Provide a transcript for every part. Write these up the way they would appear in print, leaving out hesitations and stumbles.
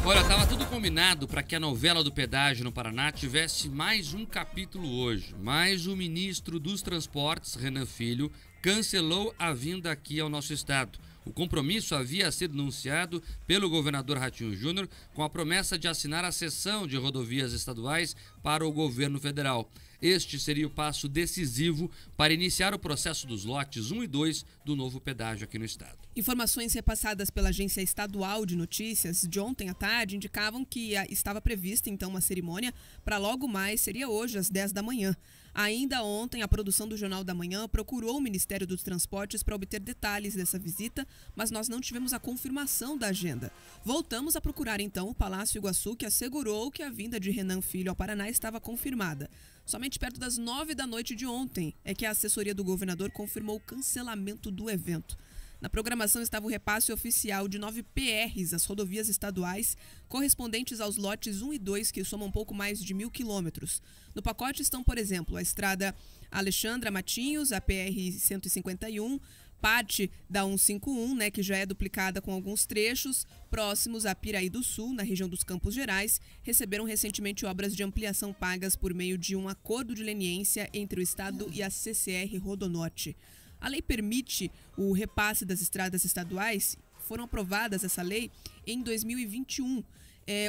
Olha, estava tudo combinado para que a novela do pedágio no Paraná tivesse mais um capítulo hoje, mas o ministro dos Transportes, Renan Filho, cancelou a vinda aqui ao nosso estado. O compromisso havia sido anunciado pelo governador Ratinho Júnior com a promessa de assinar a cessão de rodovias estaduais para o governo federal. Este seria o passo decisivo para iniciar o processo dos lotes 1 e 2 do novo pedágio aqui no estado. Informações repassadas pela Agência Estadual de Notícias de ontem à tarde indicavam que estava prevista então uma cerimônia para logo mais, seria hoje às 10 da manhã. Ainda ontem, a produção do Jornal da Manhã procurou o Ministério dos Transportes para obter detalhes dessa visita, mas nós não tivemos a confirmação da agenda. Voltamos a procurar então o Palácio Iguaçu, que assegurou que a vinda de Renan Filho ao Paraná estava confirmada. Somente perto das 9 da noite de ontem é que a assessoria do governador confirmou o cancelamento do evento. Na programação estava o repasse oficial de 9 PRs às rodovias estaduais, correspondentes aos lotes 1 e 2, que somam um pouco mais de 1.000 quilômetros. No pacote estão, por exemplo, a estrada Alexandra Matinhos, a PR-151, parte da 151, que já é duplicada com alguns trechos, próximos a Piraí do Sul, na região dos Campos Gerais, receberam recentemente obras de ampliação pagas por meio de um acordo de leniência entre o Estado e a CCR Rodonorte. A lei permite o repasse das estradas estaduais, foram aprovadas essa lei em 2021.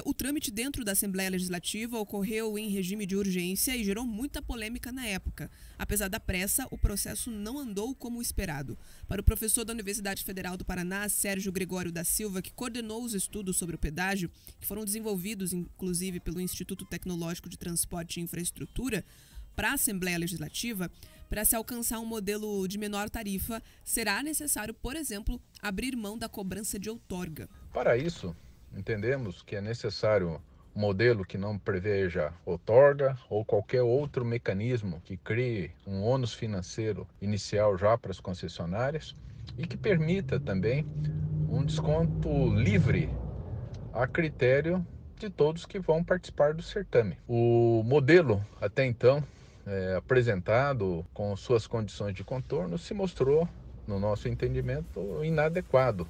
O trâmite dentro da Assembleia Legislativa ocorreu em regime de urgência e gerou muita polêmica na época. Apesar da pressa, o processo não andou como esperado. Para o professor da Universidade Federal do Paraná, Sérgio Gregório da Silva, que coordenou os estudos sobre o pedágio, que foram desenvolvidos inclusive pelo Instituto Tecnológico de Transporte e Infraestrutura, para a Assembleia Legislativa, para se alcançar um modelo de menor tarifa, será necessário, por exemplo, abrir mão da cobrança de outorga. Para isso, entendemos que é necessário um modelo que não preveja outorga ou qualquer outro mecanismo que crie um ônus financeiro inicial já para as concessionárias e que permita também um desconto livre a critério de todos que vão participar do certame. O modelo, até então, apresentado com suas condições de contorno, se mostrou, no nosso entendimento, inadequado.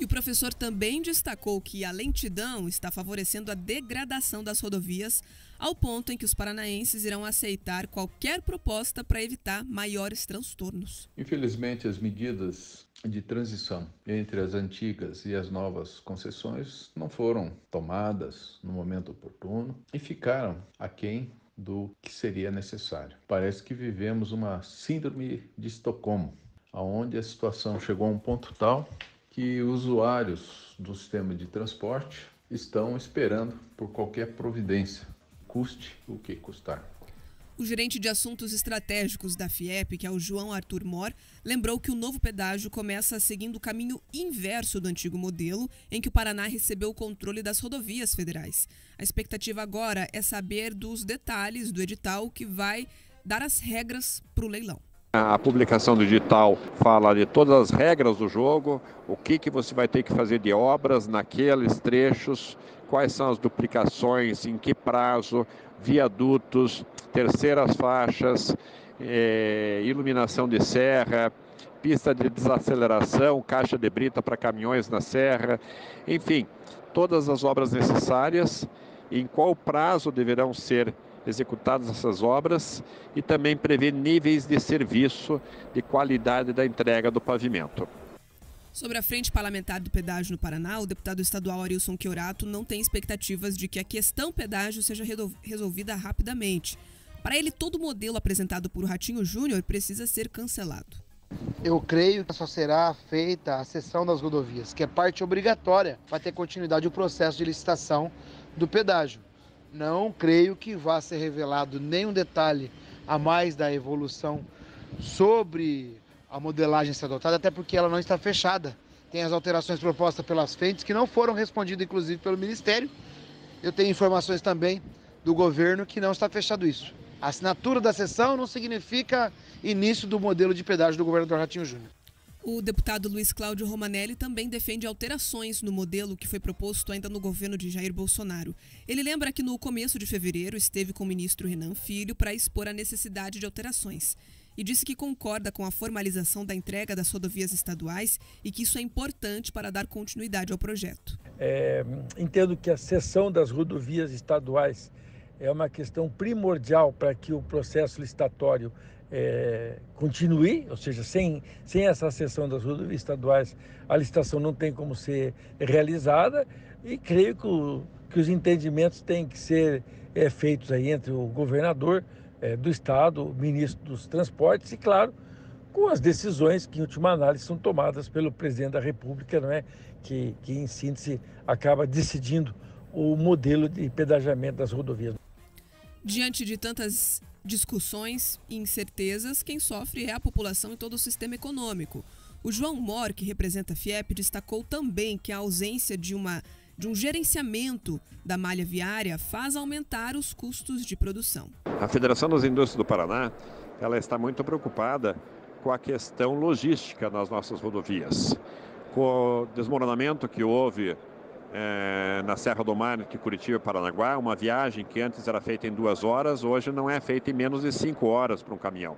E o professor também destacou que a lentidão está favorecendo a degradação das rodovias, ao ponto em que os paranaenses irão aceitar qualquer proposta para evitar maiores transtornos. Infelizmente, as medidas de transição entre as antigas e as novas concessões não foram tomadas no momento oportuno e ficaram aquém do que seria necessário. Parece que vivemos uma síndrome de Estocolmo, onde a situação chegou a um ponto tal que usuários do sistema de transporte estão esperando por qualquer providência, custe o que custar. O gerente de assuntos estratégicos da FIEP, que é o João Arthur Mor, lembrou que o novo pedágio começa seguindo o caminho inverso do antigo modelo, em que o Paraná recebeu o controle das rodovias federais. A expectativa agora é saber dos detalhes do edital que vai dar as regras para o leilão. A publicação do edital fala de todas as regras do jogo, o que você vai ter que fazer de obras naqueles trechos, quais são as duplicações, em que prazo, viadutos, terceiras faixas, iluminação de serra, pista de desaceleração, caixa de brita para caminhões na serra, enfim, todas as obras necessárias, em qual prazo deverão ser executadas essas obras e também prevê níveis de serviço de qualidade da entrega do pavimento. Sobre a frente parlamentar do pedágio no Paraná, o deputado estadual Arilson Chiorato não tem expectativas de que a questão pedágio seja resolvida rapidamente. Para ele, todo modelo apresentado por Ratinho Júnior precisa ser cancelado. Eu creio que só será feita a cessão das rodovias, que é parte obrigatória para ter continuidade o processo de licitação do pedágio. Não creio que vá ser revelado nenhum detalhe a mais da evolução sobre a modelagem a ser adotada, até porque ela não está fechada. Tem as alterações propostas pelas frentes que não foram respondidas, inclusive, pelo Ministério. Eu tenho informações também do governo que não está fechado isso. A assinatura da cessão não significa início do modelo de pedágio do governador Ratinho Júnior. O deputado Luiz Cláudio Romanelli também defende alterações no modelo que foi proposto ainda no governo de Jair Bolsonaro. Ele lembra que no começo de fevereiro esteve com o ministro Renan Filho para expor a necessidade de alterações. e disse que concorda com a formalização da entrega das rodovias estaduais e que isso é importante para dar continuidade ao projeto. Entendo que a cessão das rodovias estaduais é uma questão primordial para que o processo licitatório continue, ou seja, sem essa cessão das rodovias estaduais, a licitação não tem como ser realizada, e creio que os entendimentos têm que ser feitos aí entre o governador do estado, o ministro dos transportes e, claro, com as decisões que, em última análise, são tomadas pelo presidente da República, não é? Que em síntese, acaba decidindo o modelo de pedagiamento das rodovias. Diante de tantas discussões e incertezas, quem sofre é a população e todo o sistema econômico. O João Mor, que representa a FIEP, destacou também que a ausência de um gerenciamento da malha viária faz aumentar os custos de produção. A Federação das Indústrias do Paraná, ela está muito preocupada com a questão logística nas nossas rodovias. Com o desmoronamento que houve na Serra do Mar, entre Curitiba e Paranaguá, uma viagem que antes era feita em 2 horas, hoje não é feita em menos de 5 horas para um caminhão.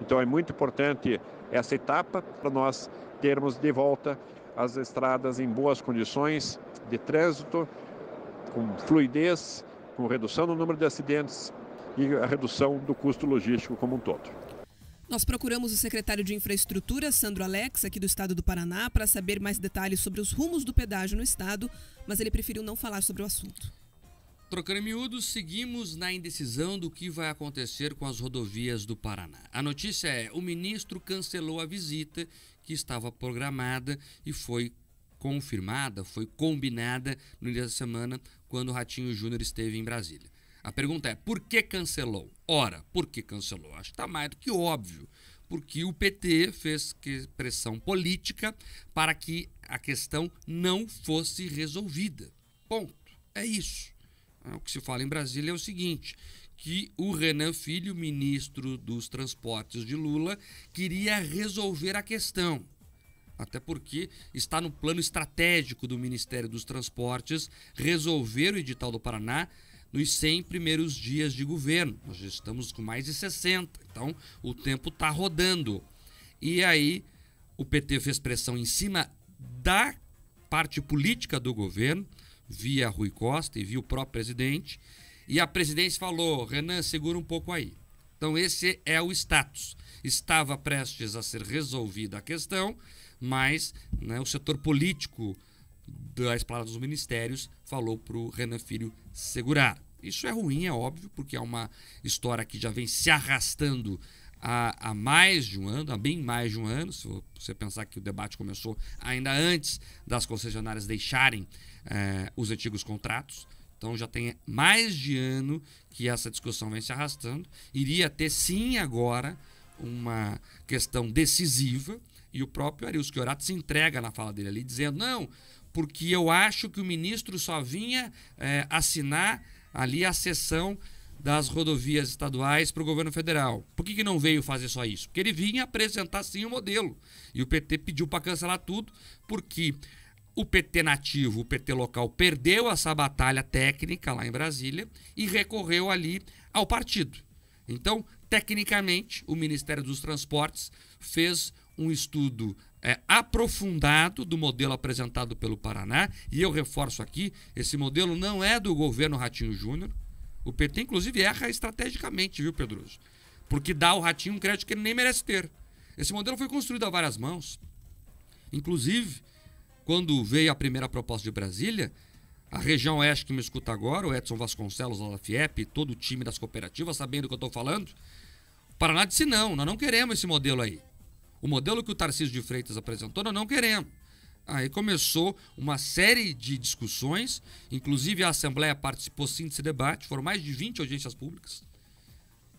Então é muito importante essa etapa para nós termos de volta as estradas em boas condições de trânsito, com fluidez, com redução no número de acidentes e a redução do custo logístico como um todo. Nós procuramos o secretário de Infraestrutura, Sandro Alex, aqui do estado do Paraná, para saber mais detalhes sobre os rumos do pedágio no estado, mas ele preferiu não falar sobre o assunto. Trocando em miúdos, seguimos na indecisão do que vai acontecer com as rodovias do Paraná. A notícia é: o ministro cancelou a visita que estava programada e foi confirmada, foi combinada no início da semana, quando o Ratinho Júnior esteve em Brasília. A pergunta é: por que cancelou? Ora, por que cancelou? Acho que está mais do que óbvio. Porque o PT fez pressão política para que a questão não fosse resolvida. Ponto. É isso. O que se fala em Brasília é o seguinte, que o Renan Filho, ministro dos Transportes de Lula, queria resolver a questão. Até porque está no plano estratégico do Ministério dos Transportes resolver o edital do Paraná nos 100 primeiros dias de governo. Nós já estamos com mais de 60, então o tempo está rodando. E aí o PT fez pressão em cima da parte política do governo, via Rui Costa e via o próprio presidente, e a presidência falou: Renan, segura um pouco aí. Então esse é o status. Estava prestes a ser resolvida a questão, mas o setor político da esplanada dos ministérios falou para o Renan Filho segurar. Isso é ruim, é óbvio, porque é uma história que já vem se arrastando há mais de um ano, há bem mais de um ano, se você pensar que o debate começou ainda antes das concessionárias deixarem os antigos contratos. Então já tem mais de ano que essa discussão vem se arrastando. Iria ter sim agora uma questão decisiva, e o próprio Arilson Chiorato se entrega na fala dele ali, dizendo: não, porque eu acho que o ministro só vinha assinar ali a cessão das rodovias estaduais para o governo federal. Por que não veio fazer só isso? Porque ele vinha apresentar sim o modelo. E o PT pediu para cancelar tudo, porque o PT nativo, o PT local, perdeu essa batalha técnica lá em Brasília e recorreu ali ao partido. Então, tecnicamente, o Ministério dos Transportes fez um estudo aprofundado do modelo apresentado pelo Paraná, e eu reforço aqui, esse modelo não é do governo Ratinho Júnior. O PT, inclusive, erra estrategicamente, viu, Pedroso? Porque dá ao Ratinho um crédito que ele nem merece ter. Esse modelo foi construído a várias mãos. Inclusive, quando veio a primeira proposta de Brasília, a região oeste que me escuta agora, o Edson Vasconcelos, da FIEP, todo o time das cooperativas, sabendo do que eu estou falando, o Paraná disse: não, nós não queremos esse modelo aí. O modelo que o Tarcísio de Freitas apresentou, nós não queremos. Aí começou uma série de discussões, inclusive a Assembleia participou sim desse debate, foram mais de 20 audiências públicas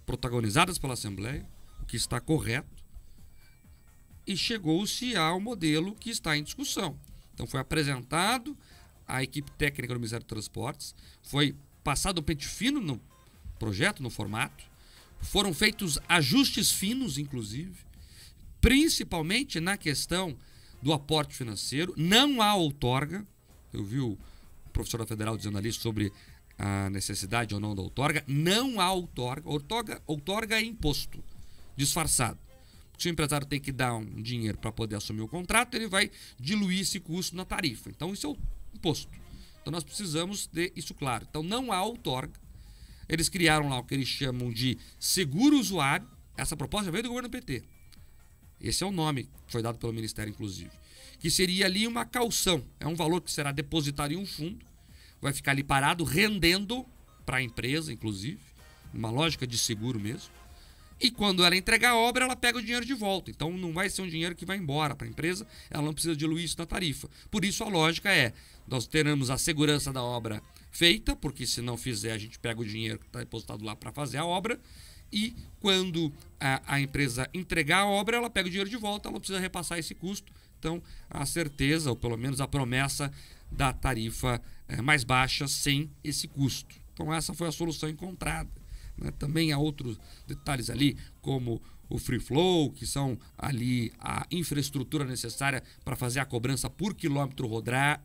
protagonizadas pela Assembleia, o que está correto, e chegou-se ao modelo que está em discussão. Então foi apresentado à equipe técnica do Ministério dos Transportes, foi passado o pente fino no projeto, no formato, foram feitos ajustes finos, inclusive, principalmente na questão do aporte financeiro. Não há outorga. Eu vi o professor da Federal dizendo ali sobre a necessidade ou não da outorga. Não há outorga. Outorga é imposto. disfarçado. Se o empresário tem que dar um dinheiro para poder assumir o contrato, ele vai diluir esse custo na tarifa. Então, isso é o imposto. Então, nós precisamos ter isso claro. Então, não há outorga. Eles criaram lá o que eles chamam de seguro usuário. Essa proposta veio do governo PT. Esse é o nome que foi dado pelo Ministério, inclusive. Que seria ali uma caução. É um valor que será depositado em um fundo. Vai ficar ali parado, rendendo para a empresa, inclusive. Uma lógica de seguro mesmo. E quando ela entregar a obra, ela pega o dinheiro de volta. Então não vai ser um dinheiro que vai embora para a empresa, ela não precisa diluir isso na tarifa. Por isso a lógica é, nós teremos a segurança da obra feita, porque se não fizer a gente pega o dinheiro que está depositado lá para fazer a obra, e quando a empresa entregar a obra, ela pega o dinheiro de volta, ela não precisa repassar esse custo. Então a certeza, ou pelo menos a promessa da tarifa mais baixa sem esse custo. Então essa foi a solução encontrada. Também há outros detalhes ali, como o free flow, que são ali a infraestrutura necessária para fazer a cobrança por quilômetro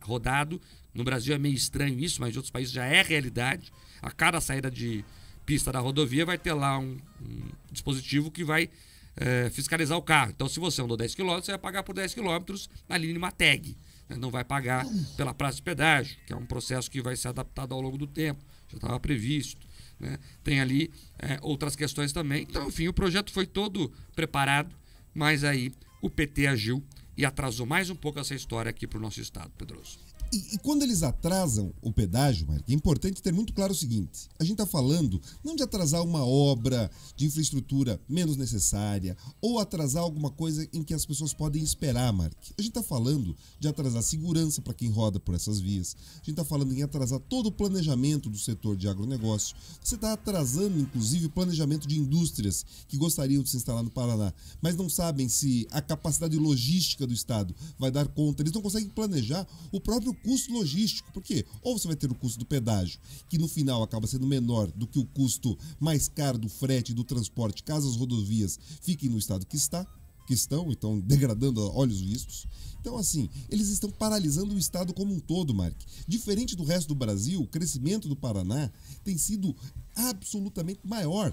rodado. No Brasil é meio estranho isso, mas em outros países já é realidade. A cada saída de pista da rodovia vai ter lá um dispositivo que vai fiscalizar o carro. Então, se você andou 10 km, você vai pagar por 10 km ali numa tag. Não vai pagar pela praça de pedágio, que é um processo que vai ser adaptado ao longo do tempo. Já estava previsto. Tem ali outras questões também. Então, enfim, o projeto foi todo preparado, mas aí o PT agiu e atrasou mais um pouco essa história aqui para o nosso estado, Pedroso. E quando eles atrasam o pedágio, Mark, é importante ter muito claro o seguinte: a gente está falando não de atrasar uma obra de infraestrutura menos necessária ou atrasar alguma coisa em que as pessoas podem esperar, Mark. A gente está falando de atrasar segurança para quem roda por essas vias. A gente está falando em atrasar todo o planejamento do setor de agronegócio. Você está atrasando, inclusive, o planejamento de indústrias que gostariam de se instalar no Paraná, mas não sabem se a capacidade logística do estado vai dar conta. Eles não conseguem planejar o próprio custo logístico, porque ou você vai ter o custo do pedágio, que no final acaba sendo menor do que o custo mais caro do frete e do transporte, caso as rodovias fiquem no estado que estão, então degradando a olhos vistos. Então, assim, eles estão paralisando o estado como um todo, Mark. Diferente do resto do Brasil, o crescimento do Paraná tem sido absolutamente maior.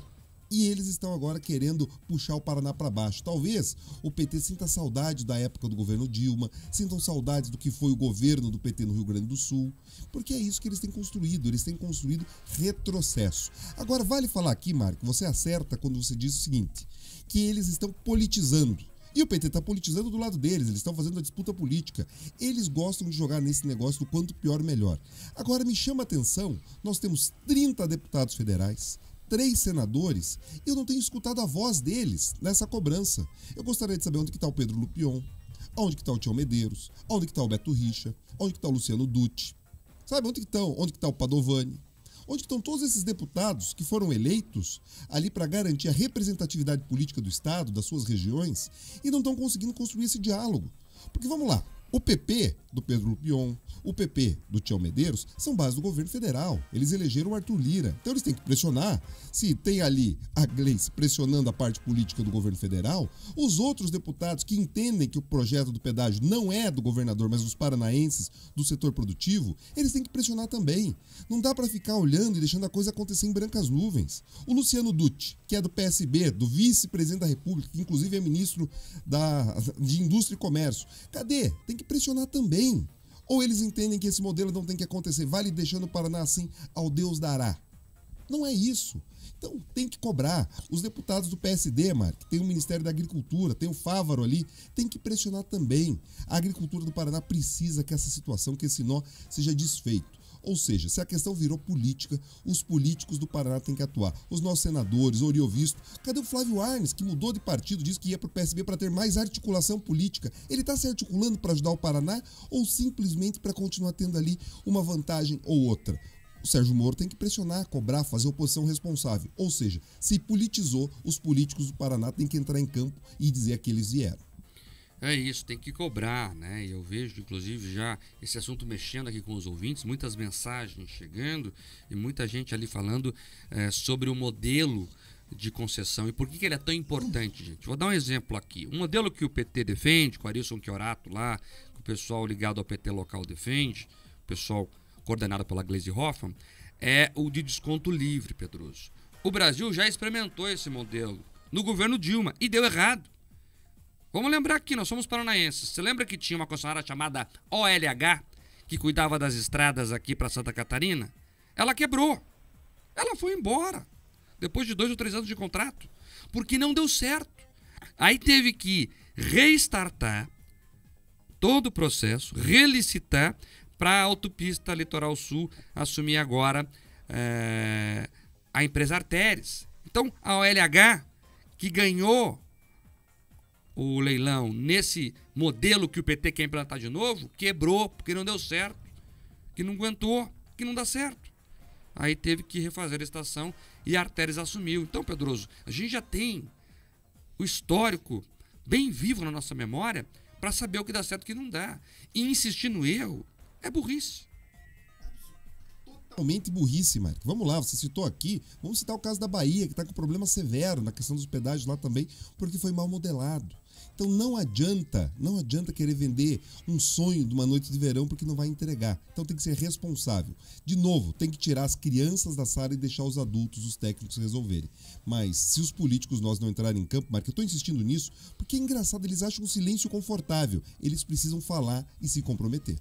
E eles estão agora querendo puxar o Paraná para baixo. Talvez o PT sinta saudade da época do governo Dilma, sintam saudades do que foi o governo do PT no Rio Grande do Sul, porque é isso que eles têm construído retrocesso. Agora, vale falar aqui, Marco, você acerta quando você diz o seguinte, que eles estão politizando. E o PT está politizando do lado deles, eles estão fazendo a disputa política. Eles gostam de jogar nesse negócio do quanto pior, melhor. Agora, me chama a atenção, nós temos 30 deputados federais, 3 senadores, e eu não tenho escutado a voz deles nessa cobrança. Eu gostaria de saber onde que está o Pedro Lupion, onde que está o Tião Medeiros, onde que está o Beto Richa, onde que está o Luciano Dutti. Sabe onde que estão? Onde que está o Padovani? Onde estão todos esses deputados que foram eleitos ali para garantir a representatividade política do Estado, das suas regiões, e não estão conseguindo construir esse diálogo? Porque vamos lá, o PP do Pedro Lupion, o PP do Tião Medeiros são base do governo federal. Eles elegeram o Arthur Lira. Então eles têm que pressionar. Se tem ali a Gleice pressionando a parte política do governo federal, os outros deputados que entendem que o projeto do pedágio não é do governador, mas dos paranaenses, do setor produtivo, eles têm que pressionar também. Não dá para ficar olhando e deixando a coisa acontecer em brancas nuvens. O Luciano Dutti, que é do PSB, do vice-presidente da República, que inclusive é ministro de Indústria e Comércio, cadê? Tem que pressionar também. Ou eles entendem que esse modelo não tem que acontecer, vale deixando o Paraná assim, ao Deus dará. Não é isso. Então tem que cobrar. Os deputados do PSD, Mark, tem o Ministério da Agricultura, tem o Fávaro ali, tem que pressionar também. A agricultura do Paraná precisa que essa situação, que esse nó seja desfeito. Ou seja, se a questão virou política, os políticos do Paraná têm que atuar. Os nossos senadores, Oriovisto, cadê o Flávio Arnes, que mudou de partido, disse que ia para o PSB para ter mais articulação política? Ele está se articulando para ajudar o Paraná ou simplesmente para continuar tendo ali uma vantagem ou outra? O Sérgio Moro tem que pressionar, cobrar, fazer oposição responsável. Ou seja, se politizou, os políticos do Paraná têm que entrar em campo e dizer que eles vieram. É isso, tem que cobrar, né? Eu vejo, inclusive, já esse assunto mexendo aqui com os ouvintes, muitas mensagens chegando e muita gente ali falando sobre o modelo de concessão e por que ele é tão importante, gente. Vou dar um exemplo aqui. Um modelo que o PT defende, com o Arilson Chiorato lá, que o pessoal ligado ao PT local defende, o pessoal coordenado pela Gleisi Hoffmann, é o de desconto livre, Pedroso. O Brasil já experimentou esse modelo no governo Dilma e deu errado. Vamos lembrar aqui, nós somos paranaenses. Você lembra que tinha uma concessionária chamada OLH, que cuidava das estradas aqui para Santa Catarina? Ela quebrou. Ela foi embora. Depois de 2 ou 3 anos de contrato. Porque não deu certo. Aí teve que restartar todo o processo, relicitar para a Autopista Litoral Sul assumir agora a empresa Artéries. Então, a OLH, que ganhou o leilão nesse modelo que o PT quer implantar de novo, quebrou, porque não deu certo, que não aguentou, que não dá certo. Aí teve que refazer a estação e a Artéries assumiu. Então, Pedroso, a gente já tem o histórico bem vivo na nossa memória para saber o que dá certo e o que não dá. E insistir no erro é burrice. Totalmente burrice, Mark. Vamos lá, você citou aqui, vamos citar o caso da Bahia, que está com problema severo na questão dos pedágios lá também, porque foi mal modelado. Então não adianta querer vender um sonho de uma noite de verão porque não vai entregar. Então tem que ser responsável. De novo, tem que tirar as crianças da sala e deixar os adultos, os técnicos resolverem. Mas se os políticos nós não entrarem em campo, Mark, eu estou insistindo nisso porque é engraçado, eles acham um silêncio confortável. Eles precisam falar e se comprometer.